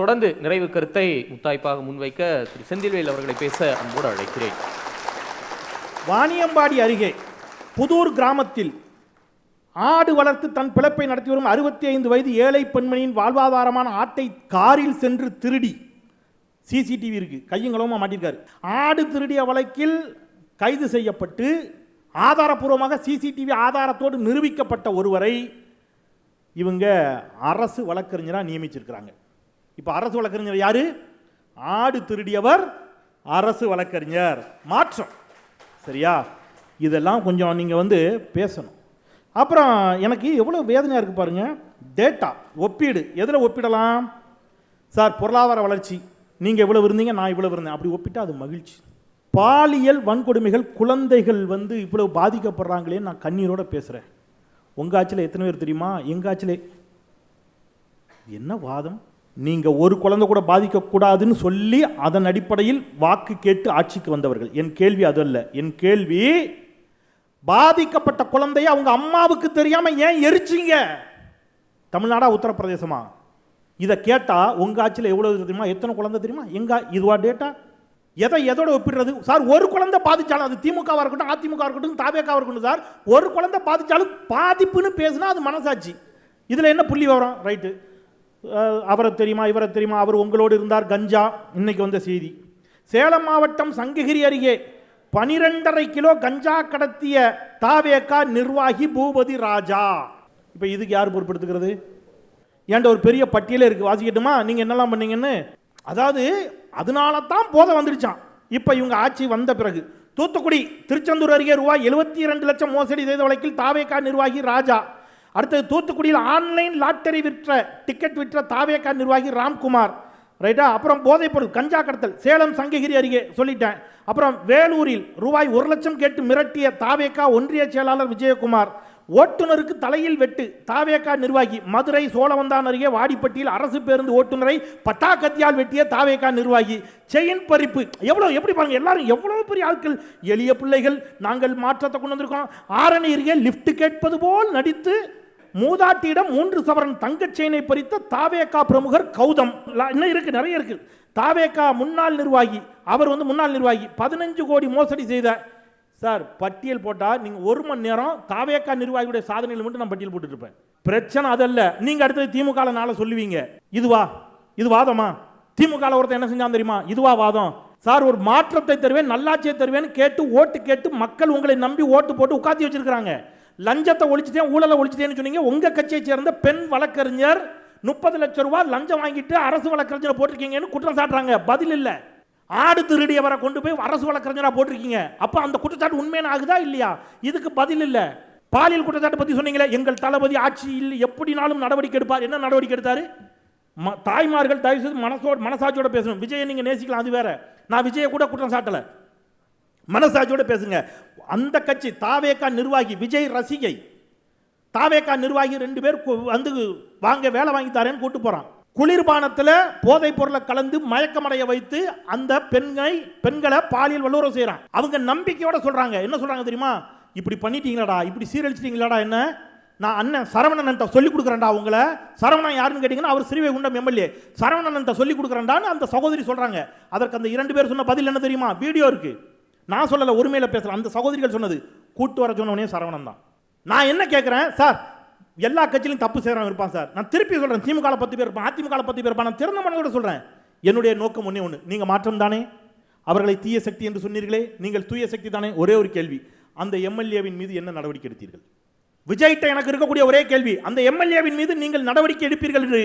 தொடர்ந்து நிறைவு கருத்தை முத்தாய்ப்பாக முன்வைக்க திரு செந்தில்வேல் அவர்களை பேச அன்போடு அழைக்கிறேன். வாணியம்பாடி அருகே புதூர் கிராமத்தில் ஆடு வளர்த்து தன் பிழைப்பை நடத்தி வரும் 65 வயது ஏழை பெண்மணியின் வாழ்வாதாரமான ஆட்டை காரில் சென்று திருடி, சிசிடிவி இருக்கு, கையங்களமா மாட்டிருக்காரு. ஆடு திருடிய வழக்கில் கைது செய்யப்பட்டு ஆதாரப்பூர்வமாக சிசிடிவி ஆதாரத்தோடு நிரூபிக்கப்பட்ட ஒருவரை இவங்க அரசு வழக்கறிஞராக நியமிச்சிருக்கிறாங்க. இப்போ அரசு வழக்கறிஞர் யாரு? ஆடு திருடியவர் அரசு வழக்கறிஞர். மாற்றம் சரியா? இதெல்லாம் கொஞ்சம் நீங்கள் பேசணும். அப்புறம் எனக்கு எவ்வளோ வேதனையாக இருக்குது பாருங்கள். டேட்டா ஒப்பீடு எதில் ஒப்பிடலாம் சார்? பொருளாதார வளர்ச்சி, நீங்கள் இவ்வளோ இருந்தீங்க, நான் இவ்வளோ இருந்தேன், அப்படி ஒப்பிட்டா அது மகிழ்ச்சி. பாலியல் வன்கொடுமைகள், குழந்தைகள் இவ்வளோ பாதிக்கப்படுறாங்களேன்னு நான் கண்ணீரோடு பேசுகிறேன். உங்கள் ஆட்சியில் எத்தனை பேர் தெரியுமா? எங்கள் ஆட்சியில் என்ன வாதம்? நீங்கள் ஒரு குழந்தை கூட பாதிக்கக்கூடாதுன்னு சொல்லி அதன் அடிப்படையில் வாக்கு கேட்டு ஆட்சிக்கு வந்தவர்கள். என் கேள்வி அது அல்ல. என் கேள்வி, பாதிக்கப்பட்ட குழந்தைய அவங்க அம்மாவுக்கு தெரியாம ஏன் எரிச்சிங்க? தமிழ்நாடா உத்தரப்பிரதேசமா? இதை கேட்டா உங்க ஆட்சியில் எவ்வளவு தெரியுமா? எத்தனை குழந்தை தெரியுமா? எங்க இதுவா டேட்டா? எதோட ஒப்பிடுறது சார்? ஒரு குழந்தை பாதிச்சாலும், அது திமுகவா இருக்கட்டும், அதிமுக இருக்கட்டும், தாவேகா இருக்கட்டும் சார், ஒரு குழந்தை பாதிச்சாலும் பாதிப்புன்னு பேசினா அது மனசாட்சி. இதுல என்ன புள்ளி வரும்? ரைட்டு, அவரை தெரியுமா, இவரை தெரியுமா, அவர் உங்களோடு இருந்தார், கஞ்சா. இன்னைக்கு வந்த செய்தி, சேலம் மாவட்டம் சங்ககிரி அருகே 12.5 கிலோ கஞ்சா கடத்திய தாவேகா நிர்வாகி பூபதி ராஜா. இப்போ இதுக்கு யார் பொறுப்பெடுத்துக்கிறது? ஏன்ட ஒரு பெரிய பட்டியலே இருக்கு, வாசிக்கட்டுமா நீங்க என்னெல்லாம் பண்ணீங்கன்னு? அதாவது அதனால தான் போதை வந்துடுச்சான். இப்போ இவங்க ஆட்சி வந்த பிறகு தூத்துக்குடி திருச்செந்தூர் அருகே ரூபாய் 72 லட்சம் மோசடி செய்த வழக்கில் தாவேகா நிர்வாகி ராஜா. அடுத்தது தூத்துக்குடியில் ஆன்லைன் லாட்டரி டிக்கெட் விற்ற தாவேகா நிர்வாகி ராம்குமார். ரைட்டா? அப்புறம் போதைப்பொருள் கஞ்சா கடத்தல் சேலம் சங்ககிரி அருகே சொல்லிட்டேன். அப்புறம் வேலூரில் ரூபாய் 1 லட்சம் கேட்டு மிரட்டிய தாவேகா ஒன்றிய செயலாளர் விஜயகுமார். ஓட்டுநருக்கு தலையில் வெட்டு தாவேகா நிர்வாகி. மதுரை சோழவந்தான் அருகே வாடிப்பட்டியில் அரசு பேருந்து ஓட்டுநரை பட்டாக்கத்தியால் வெட்டிய தாவேகா நிர்வாகி. செயின் பறிப்பு. எப்படி பாருங்க, எல்லாரும் எவ்வளவு பெரிய ஆட்கள், எளிய பிள்ளைகள். நாங்கள் மாற்றத்தை கொண்டு வந்திருக்கோம். ஆரணி அருகே லிப்ட் கேட்பது போல் நடித்து மூதாட்டியிடம் 3 சவரன் தங்கச் செயினை பறித்த தாவேகா பிரமுகர் கௌதம். இன்னும் இருக்கு, நிறைய இருக்கு. தாவேகா முன்னாள் நிர்வாகி, அவர் முன்னாள் நிர்வாகி 15 கோடி மோசடி செய்த. சார் பட்டியல் போட்டா நீங்க 1 மணி நேரம் தாவேகா நிர்வாகியுடைய சாதனைகள் மட்டும் நான் பட்டியல் போட்டுட்டு இருப்பேன். பிரச்சனை அதல்ல. நீங்க அடுத்தது திமுக நாள சொல்லுவீங்க, இது வாதமா? திமுக ஒருத்தர் என்ன செஞ்சான் தெரியுமா? இதுவா வாதம்? சார் ஒரு மாற்றத்தை தருவேன், நல்லாட்சியை தருவேன் கேட்டு ஓட்டு கேட்டு மக்கள் உங்களை நம்பி ஓட்டு போட்டு உட்காந்து வச்சிருக்காங்க. லஞ்சத்தை ஒழிச்சிட்டேன், ஊழலை ஒழிச்சிட்டேன்னு சொன்னீங்க. உங்க கட்சியை சேர்ந்த பெண் வழக்கறிஞர் 30 லட்சம் ரூபாய் லஞ்சம் வாங்கிட்டு அரசு வழக்கறிஞரை போட்டிருக்கீங்கன்னு குற்றம் சாட்டுறாங்க. பதில் இல்ல. ஆடு திருடியவரை கொண்டு போய் அரசு வழக்கறிஞராக போட்டிருக்கீங்க. அப்ப அந்த குற்றச்சாட்டு உண்மையான ஆகுதா இல்லையா? இதுக்கு பதில் இல்ல. பாலியல் குற்றச்சாட்டு பத்தி சொன்னீங்களே, எங்கள் தளபதி ஆட்சியில் எப்படினாலும் நடவடிக்கை எடுப்பார். என்ன நடவடிக்கை எடுத்தாரு? தாய்மார்கள் தயவு செய்து மனசாட்சியோட பேசணும். விஜயை நீங்க நேசிக்கலாம், அது வேற. நான் விஜயை கூட குற்றம் சாட்டல, மனசாட்சியோட பேசுங்க. அந்த கட்சி தாவேகா நிர்வாகி விஜய் ரசிகை, தாவேகா நிர்வாகி 2 பேர் வாங்க வேலை வாங்கி தரேன்னு கூட்டு போறான். குளிர்பானத்தில் போதைப் பொருளை கலந்து மயக்கமடைய வைத்து அந்த பெண்களை பாலியல் வல்லுறவு செய்யறான். அவங்க நம்பிக்கையோட சொல்றாங்க. என்ன சொல்றாங்க தெரியுமா? இப்படி பண்ணிட்டீங்களாடா, இப்படி சீரழிச்சிட்டீங்களாடா, என்ன நான் அண்ணன் சரவணன் சொல்லி கொடுக்குறேன்டா. உங்களை சரவணன் யாருன்னு கேட்டீங்கன்னா அவர் ஸ்ரீவைகுண்டம் எம்எல்ஏ. சரவணன் சொல்லி கொடுக்குறேன்டான்னு அந்த சகோதரி சொல்றாங்க. அதற்கு அந்த 2 பேர் சொன்ன பதில் என்ன தெரியுமா? வீடியோ இருக்கு, நான் சொல்லல, உரிமையில பேசலாம். அந்த சகோதரிகள் சொன்னது, கூட்டு வர சொன்னவனே சரவணன் தான். நான் என்ன கேட்கிறேன் சார், எல்லா கட்சியிலும் தப்பு செய்யறவங்க இருப்பான் சார். நான் திருப்பி சொல்றேன், திமுக 10 பேர் இருப்பான், அதிமுக 10 பேர் இருப்பான். நான் திறந்த மனதோட சொல்றேன், என்னுடைய நோக்கம் ஒண்ணு, நீங்க மாற்றம் தானே. அவர்களை தீய சக்தி என்று சொன்னீர்களே, நீங்கள் தூய சக்தி தானே. ஒரே ஒரு கேள்வி, அந்த எம்எல்ஏவின் மீது என்ன நடவடிக்கை எடுத்தீர்கள்? விஜய்கிட்ட எனக்கு இருக்கக்கூடிய ஒரே கேள்வி, அந்த எம்எல்ஏவின் மீது நீங்கள் நடவடிக்கை எடுப்பீர்கள் என்று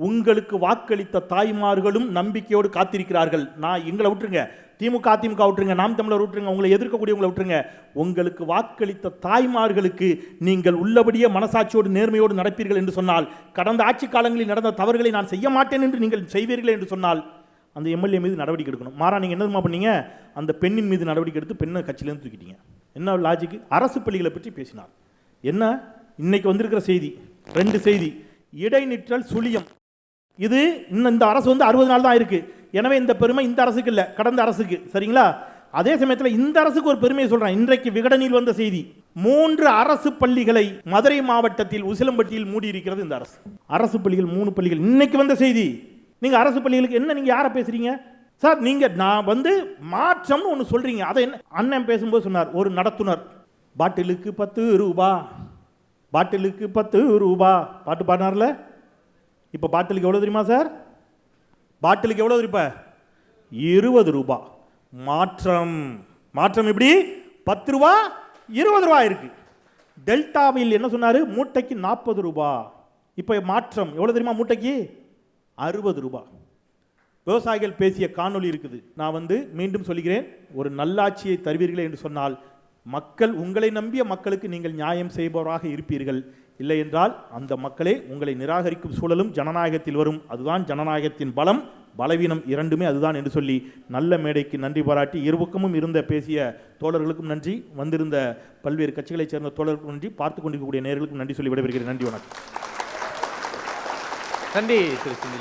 உங்களுக்கு வாக்களித்த தாய்மார்களும் நம்பிக்கையோடு காத்திருக்கிறார்கள். நான் எங்களை விட்டுருங்க, திமுக அதிமுக விட்டுருங்க, நாம் தமிழர் விட்டுருங்க, உங்களை எதிர்க்கக்கூடியவங்களை விட்டுருங்க. உங்களுக்கு வாக்களித்த தாய்மார்களுக்கு நீங்கள் உள்ளபடியே மனசாட்சியோடு நேர்மையோடு நடப்பீர்கள் என்று சொன்னால், கடந்த ஆட்சி காலங்களில் நடந்த தவறுகளை நான் செய்ய மாட்டேன் என்று நீங்கள் செய்வீர்கள் என்று சொன்னால், அந்த எம்எல்ஏ மீது நடவடிக்கை எடுக்கணும். மாறா நீங்கள் என்ன பண்ணீங்க? அந்த பெண்ணின் மீது நடவடிக்கை எடுத்து பெண்ணை கட்சியிலேருந்து தூக்கிட்டீங்க. என்ன லாஜிக்? அரசு பள்ளிகளை பற்றி பேசினார். என்ன இன்னைக்கு வந்திருக்கிற செய்தி, 2 செய்தி. இடைநிற்றல் சுழியம், இது இன்னும் இந்த அரசு 60 நாள் தான் இருக்கு. எனவே இந்த பெருமை இந்த அரசுக்கு இல்லை, கடந்த அரசுக்கு. சரிங்களா? அதே சமயத்தில் இந்த அரசுக்கு ஒரு பெருமையை சொல்றேன். இன்றைக்கு விகடனில் வந்த செய்தி, 3 அரசு பள்ளிகளை மதுரை மாவட்டத்தில் உசிலம்பட்டியில் மூடி இருக்கிறது இந்த அரசு. அரசு பள்ளிகள் 3 பள்ளிகள். இன்னைக்கு வந்த செய்தி, நீங்க அரசு பள்ளிகளுக்கு என்ன, நீங்க யாரை பேசுறீங்க சார்? நீங்க நான் வந்து மாற்றம்னு ஒன்று சொல்றீங்க. அதை என்ன அண்ணன் பேசும்போது சொன்னார், ஒரு நடத்துனர் பாட்டிலுக்கு 10 ரூபா, பாட்டிலுக்கு 10 ரூபா பாட்டு பாடினார்ல. இப்போ பாட்டிலுக்கு எவ்வளோ தெரியுமா சார்? பாட்டிலுக்கு எவ்வளோ இப்ப 20 ரூபா. மாற்றம் மாற்றம் எப்படி 10 ரூபா 20 ரூபா இருக்கு. டெல்டாவில் என்ன சொன்னாரு? மூட்டைக்கு 40 ரூபா. இப்போ மாற்றம் எவ்வளோ தெரியுமா? மூட்டைக்கு 60 ரூபா. விவசாயிகள் பேசிய காணொளி இருக்குது. நான் வந்து மீண்டும் சொல்கிறேன், ஒரு நல்லாட்சியை தருவீர்களே என்று சொன்னால் மக்கள், உங்களை நம்பிய மக்களுக்கு நீங்கள் நியாயம் செய்பவராக இருப்பீர்கள். இல்லை என்றால் அந்த மக்களே உங்களை நிராகரிக்கும் சூழலும் ஜனநாயகத்தில் வரும். அதுதான் ஜனநாயகத்தின் பலம், பலவீனம் இரண்டுமே அதுதான் என்று சொல்லி நல்ல மேடைக்கு நன்றி பாராட்டி, இருபக்கமும் இருந்த பேசிய தோழர்களுக்கும் நன்றி, வந்திருந்த பல்வேறு கட்சிகளைச் சேர்ந்த தோழர்களுக்கும் நன்றி, பார்த்து கொண்டிருக்கக்கூடிய நேயர்களுக்கும் நன்றி சொல்லி விடைபெறுகிறேன். நன்றி, வணக்கம். நன்றி திரு செந்தில்.